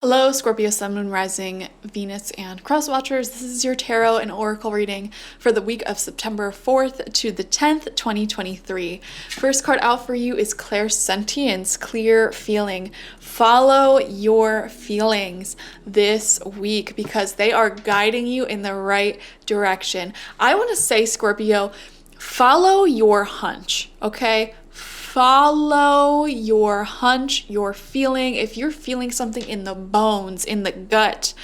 Hello, Scorpio, Sun, Moon, Rising, Venus, and Cross Watchers. This is your tarot and oracle reading for the week of September 4th to the 10th, 2023. First card out for you is clairsentience, clear feeling. Follow your feelings this week because they are guiding you in the right direction. I want to say, Scorpio, follow your hunch, okay? Follow your hunch, your feeling. If you're feeling something in the bones, in the gut,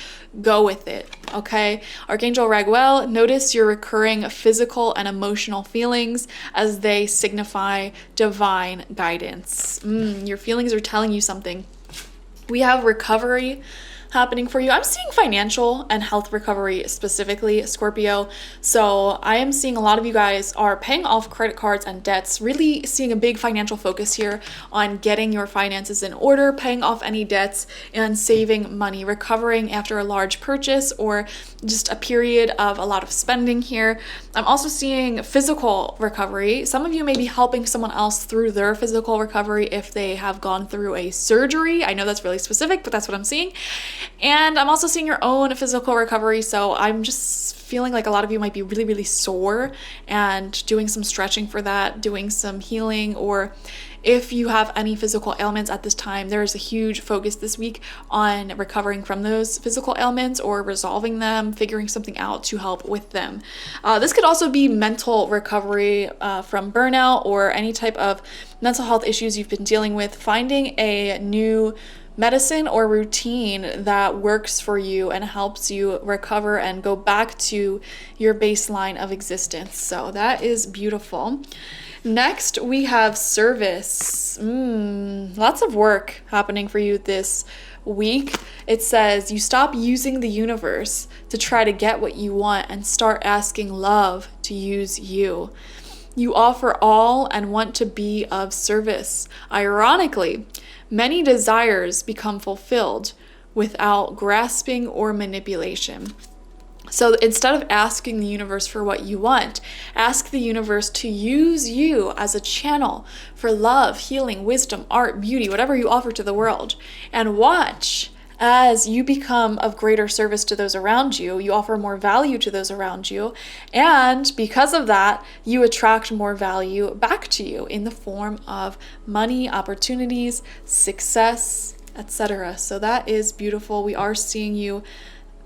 go with it, okay? Archangel Raguel, notice your recurring physical and emotional feelings as they signify divine guidance. Your feelings are telling you something. We have recovery happening for you. I'm seeing financial and health recovery specifically, Scorpio. So I am seeing a lot of you guys are paying off credit cards and debts, really seeing a big financial focus here on getting your finances in order, paying off any debts and saving money, recovering after a large purchase or just a period of a lot of spending here. I'm also seeing physical recovery. Some of you may be helping someone else through their physical recovery if they have gone through a surgery. I know that's really specific, but that's what I'm seeing. And I'm also seeing your own physical recovery. So I'm just feeling like a lot of you might be really, really sore and doing some stretching for that, doing some healing, or if you have any physical ailments at this time, there is a huge focus this week on recovering from those physical ailments or resolving them, figuring something out to help with them. This could also be mental recovery from burnout or any type of mental health issues you've been dealing with, finding a new medicine or routine that works for you and helps you recover and go back to your baseline of existence. So that is beautiful. Next, we have service. Lots of work happening for you this week. It says you stop using the universe to try to get what you want and start asking love to use you. You offer all and want to be of service. Ironically, many desires become fulfilled without grasping or manipulation. So instead of asking the universe for what you want, ask the universe to use you as a channel for love, healing, wisdom, art, beauty, whatever you offer to the world. And watch as you become of greater service to those around you, you offer more value to those around you. And because of that, you attract more value back to you in the form of money, opportunities, success, etc. So that is beautiful. We are seeing you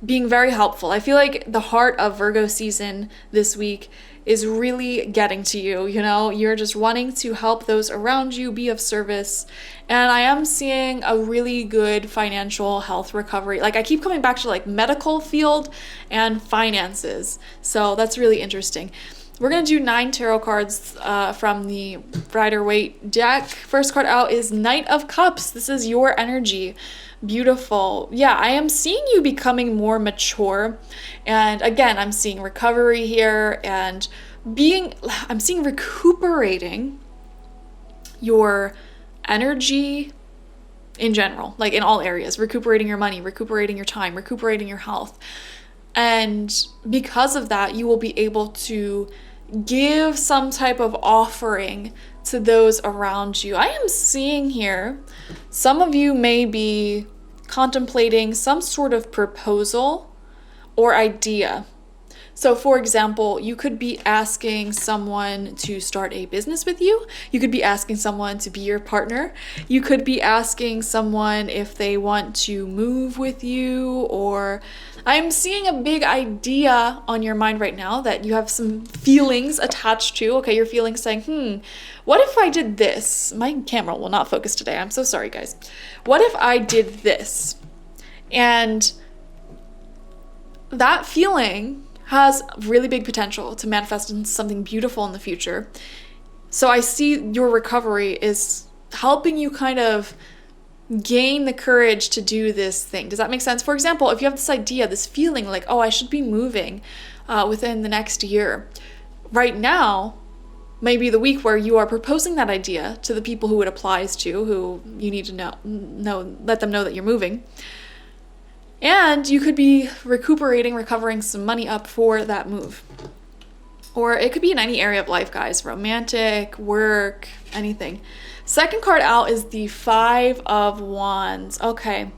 being very helpful. I feel like the heart of Virgo season this week is really getting to you. You know, you're just wanting to help those around you, be of service. And I am seeing a really good financial health recovery. Like I keep coming back to like medical field and finances. So that's really interesting. We're going to do 9 tarot cards from the Rider-Waite deck. First card out is Knight of Cups. This is your energy. Beautiful. Yeah, I am seeing you becoming more mature. And again, I'm seeing recovery here and I'm seeing recuperating your energy in general, like in all areas, recuperating your money, recuperating your time, recuperating your health. And because of that, you will be able to give some type of offering to those around you. I am seeing here, some of you may be contemplating some sort of proposal or idea. So for example, you could be asking someone to start a business with you. You could be asking someone to be your partner. You could be asking someone if they want to move with you, or I'm seeing a big idea on your mind right now that you have some feelings attached to. Okay, your feelings saying, what if I did this? My camera will not focus today. I'm so sorry, guys. What if I did this? And that feeling has really big potential to manifest into something beautiful in the future. So I see your recovery is helping you kind of gain the courage to do this thing. Does that make sense? For example, if you have this idea, this feeling like, oh, I should be moving within the next year. Right now, maybe the week where you are proposing that idea to the people who it applies to, who you need to let them know that you're moving. And you could be recovering some money up for that move. Or it could be in any area of life, guys. Romantic, work, anything. Second card out is the 5 of Wands. Okay.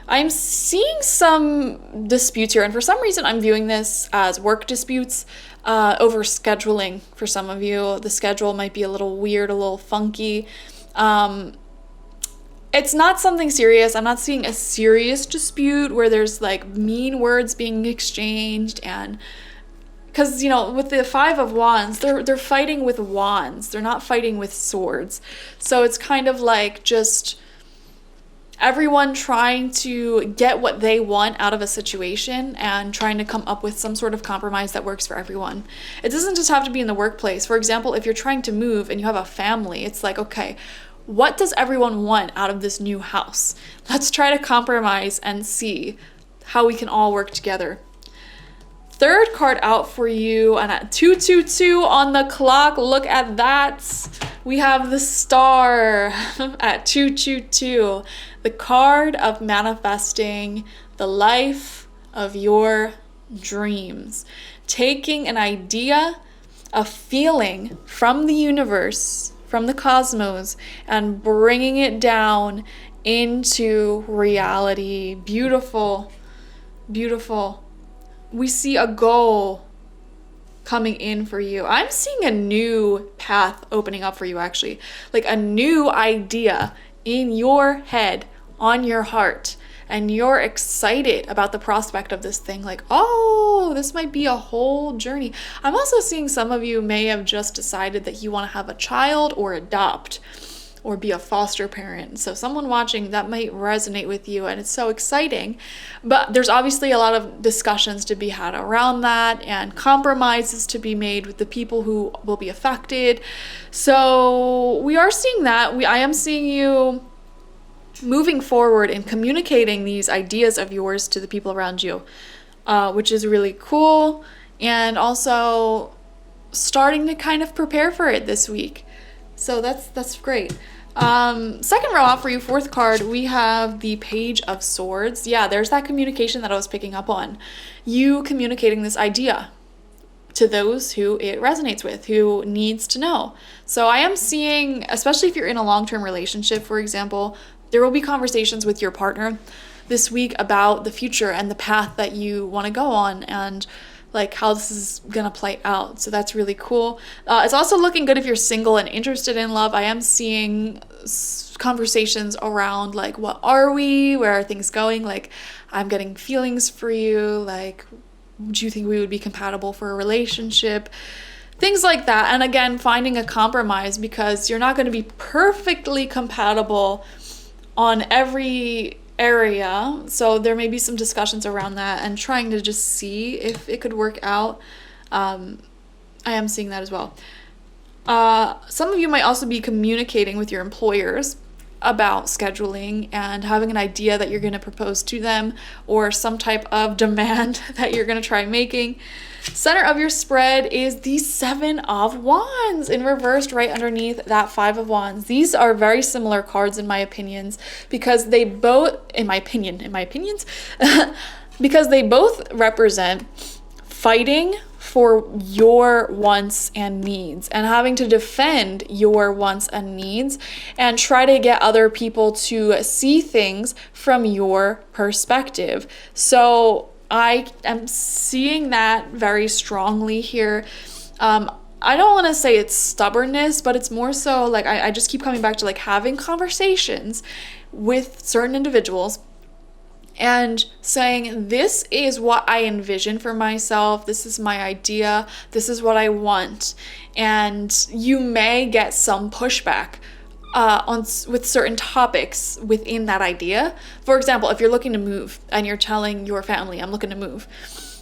I'm seeing some disputes here, and for some reason I'm viewing this as work disputes over scheduling. For some of you, the schedule might be a little weird, a little funky. It's not something serious. I'm not seeing a serious dispute where there's like mean words being exchanged, and because, with the Five of Wands, they're fighting with wands. They're not fighting with swords. So it's kind of like just everyone trying to get what they want out of a situation and trying to come up with some sort of compromise that works for everyone. It doesn't just have to be in the workplace. For example, if you're trying to move and you have a family, it's like, okay, what does everyone want out of this new house? Let's try to compromise and see how we can all work together. Third card out for you, and at 222 on the clock, look at that. We have the Star at 222, the card of manifesting the life of your dreams. Taking an idea, a feeling from the universe, from the cosmos, and bringing it down into reality. Beautiful, beautiful. We see a goal coming in for you. I'm seeing a new path opening up for you, actually. Like a new idea in your head, on your heart. And you're excited about the prospect of this thing. Like, oh, this might be a whole journey. I'm also seeing some of you may have just decided that you want to have a child or adopt or be a foster parent. So someone watching, that might resonate with you, and it's so exciting. But there's obviously a lot of discussions to be had around that and compromises to be made with the people who will be affected. So we are seeing that. I am seeing you moving forward and communicating these ideas of yours to the people around you, which is really cool. And also starting to kind of prepare for it this week. So that's great. Second row out for you, fourth card, we have the Page of Swords. Yeah, there's that communication that I was picking up on. You communicating this idea to those who it resonates with, who needs to know. So I am seeing, especially if you're in a long-term relationship, for example, there will be conversations with your partner this week about the future and the path that you want to go on, and like how this is gonna play out. So that's really cool. It's also looking good if you're single and interested in love. I am seeing conversations around like, what are we? Where are things going? Like, I'm getting feelings for you. Like, do you think we would be compatible for a relationship? Things like that. And again, finding a compromise, because you're not going to be perfectly compatible on every area, so there may be some discussions around that and trying to just see if it could work out. I am seeing that as well. Some of you might also be communicating with your employers about scheduling and having an idea that you're going to propose to them, or some type of demand that you're going to try making. Center of your spread is the Seven of Wands in reversed right underneath that Five of Wands. These are very similar cards in my opinions, because they both, because they both represent fighting for your wants and needs and having to defend your wants and needs and try to get other people to see things from your perspective. So I am seeing that very strongly here. I don't want to say it's stubbornness, but it's more so like I just keep coming back to like having conversations with certain individuals and saying, this is what I envision for myself. This is my idea. This is what I want. And you may get some pushback with certain topics within that idea. For example, if you're looking to move and you're telling your family, I'm looking to move,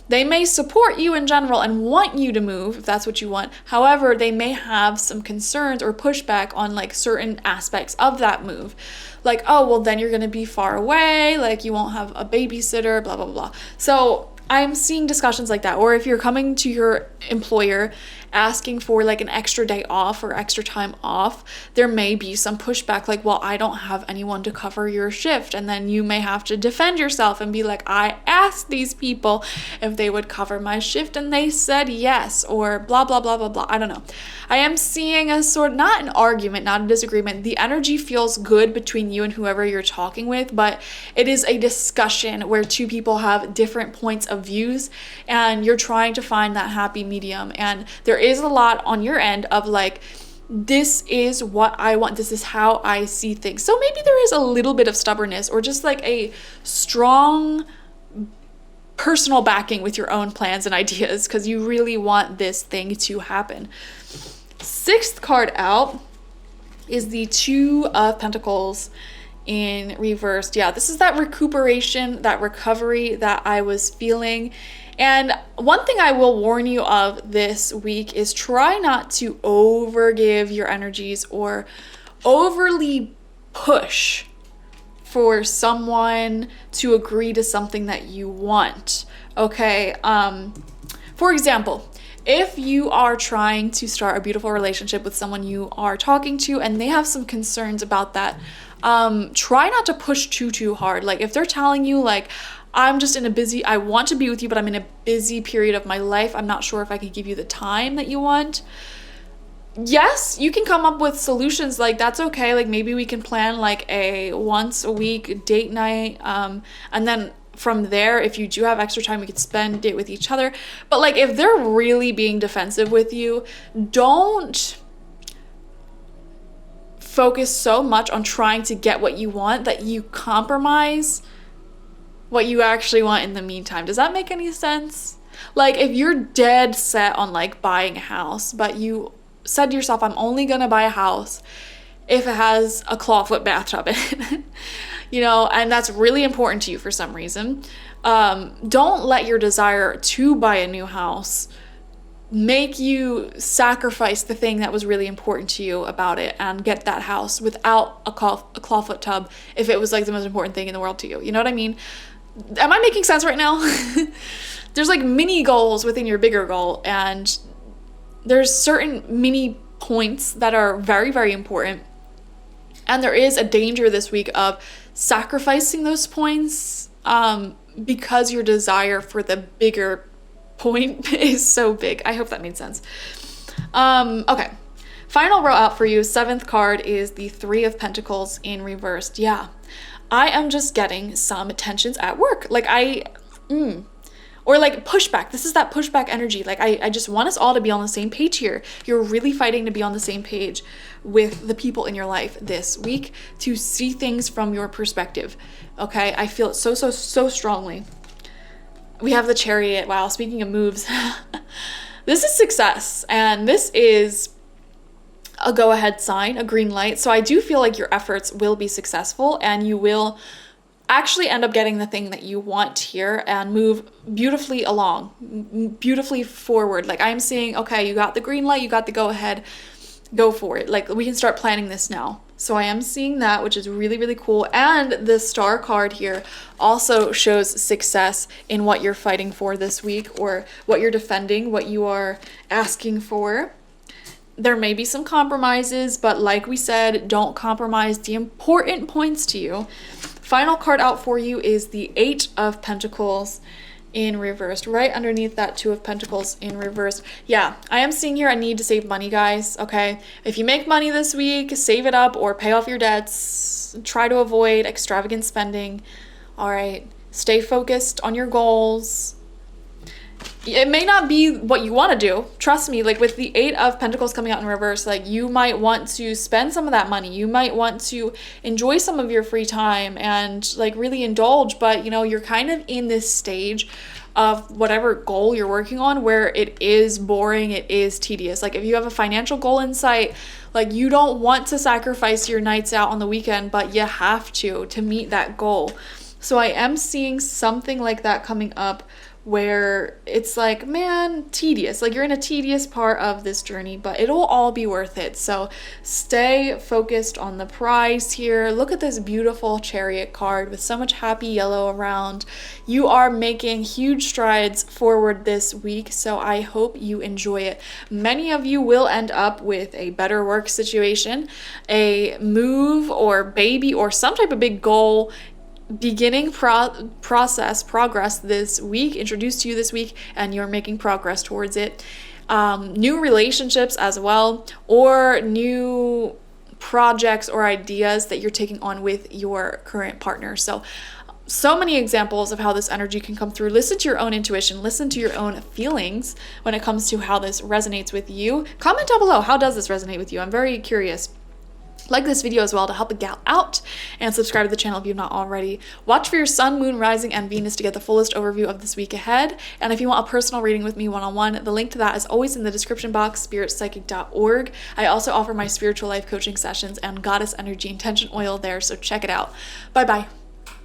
they may support you in general and want you to move if that's what you want. However, they may have some concerns or pushback on like certain aspects of that move. Like, oh, well, then you're going to be far away. Like, you won't have a babysitter, blah, blah, blah. So I'm seeing discussions like that. Or if you're coming to your employer asking for like an extra day off or extra time off, there may be some pushback like, well, I don't have anyone to cover your shift. And then you may have to defend yourself and be like, I asked these people if they would cover my shift and they said yes, or blah, blah, blah, blah, blah. I don't know. I am seeing a sort, not an argument, not a disagreement. The energy feels good between you and whoever you're talking with, but it is a discussion where two people have different points of views and you're trying to find that happy medium. And there is a lot on your end of like, this is what I want, this is how I see things. So maybe there is a little bit of stubbornness or just like a strong personal backing with your own plans and ideas because you really want this thing to happen. Sixth card out is the Two of Pentacles in reversed. Yeah, this is that recuperation, that recovery that I was feeling. And one thing I will warn you of this week is try not to overgive your energies or overly push for someone to agree to something that you want. Okay. For example, if you are trying to start a beautiful relationship with someone you are talking to and they have some concerns about that, try not to push too hard. Like if they're telling you like, I want to be with you, but I'm in a busy period of my life, I'm not sure if I could give you the time that you want. Yes, you can come up with solutions, like that's okay. Like maybe we can plan like a once a week date night. And then from there, if you do have extra time, we could spend it with each other. But like if they're really being defensive with you, don't focus so much on trying to get what you want that you compromise what you actually want in the meantime. Does that make any sense? Like if you're dead set on like buying a house, but you said to yourself, I'm only gonna buy a house if it has a clawfoot bathtub in it, and that's really important to you for some reason. Don't let your desire to buy a new house make you sacrifice the thing that was really important to you about it and get that house without a clawfoot tub if it was like the most important thing in the world to you. You know what I mean? Am I making sense right now? There's like mini goals within your bigger goal, and there's certain mini points that are very, very important. And there is a danger this week of sacrificing those points because your desire for the bigger point is so big. I hope that made sense. Okay. Final row out for you. Seventh card is the Three of Pentacles in reversed. Yeah. I am just getting some tensions at work. Like or like pushback. This is that pushback energy. Like I just want us all to be on the same page here. You're really fighting to be on the same page with the people in your life this week to see things from your perspective. Okay. I feel it so strongly. We have the Chariot. Wow. Speaking of moves, this is success. And this is a go-ahead sign, a green light. So I do feel like your efforts will be successful and you will actually end up getting the thing that you want here and move beautifully along, beautifully forward. Like I'm seeing, okay, you got the green light, you got the go-ahead, go for it. Like we can start planning this now. So I am seeing that, which is really, really cool. And the Star card here also shows success in what you're fighting for this week or what you're defending, what you are asking for. There may be some compromises, but like we said, don't compromise the important points to you. Final card out for you is the Eight of Pentacles in reversed, right underneath that Two of Pentacles in reversed. Yeah, I am seeing here a need to save money, guys, okay? If you make money this week, save it up or pay off your debts. Try to avoid extravagant spending, all right? Stay focused on your goals. It may not be what you want to do. Trust me, like with the Eight of Pentacles coming out in reverse, like you might want to spend some of that money. You might want to enjoy some of your free time and like really indulge, but you're kind of in this stage of whatever goal you're working on where it is boring, it is tedious. Like if you have a financial goal in sight, like you don't want to sacrifice your nights out on the weekend, but you have to meet that goal. So I am seeing something like that coming up where it's like, man, tedious. Like you're in a tedious part of this journey, but it'll all be worth it. So stay focused on the prize here. Look at this beautiful Chariot card with so much happy yellow around. You are making huge strides forward this week, so I hope you enjoy it. Many of you will end up with a better work situation, a move or baby or some type of big goal beginning progress this week, introduced to you this week, and you're making progress towards it. New relationships as well, or new projects or ideas that you're taking on with your current partner. So many examples of how this energy can come through. Listen to your own intuition, listen to your own feelings when it comes to how this resonates with you. Comment down below, how does this resonate with you? I'm very curious. Like this video as well to help a gal out, and subscribe to the channel if you've not already. Watch for your sun, moon, rising, and Venus to get the fullest overview of this week ahead. And if you want a personal reading with me one-on-one, the link to that is always in the description box, spiritpsychic.org. I also offer my spiritual life coaching sessions and goddess energy intention oil there, so check it out. Bye-bye.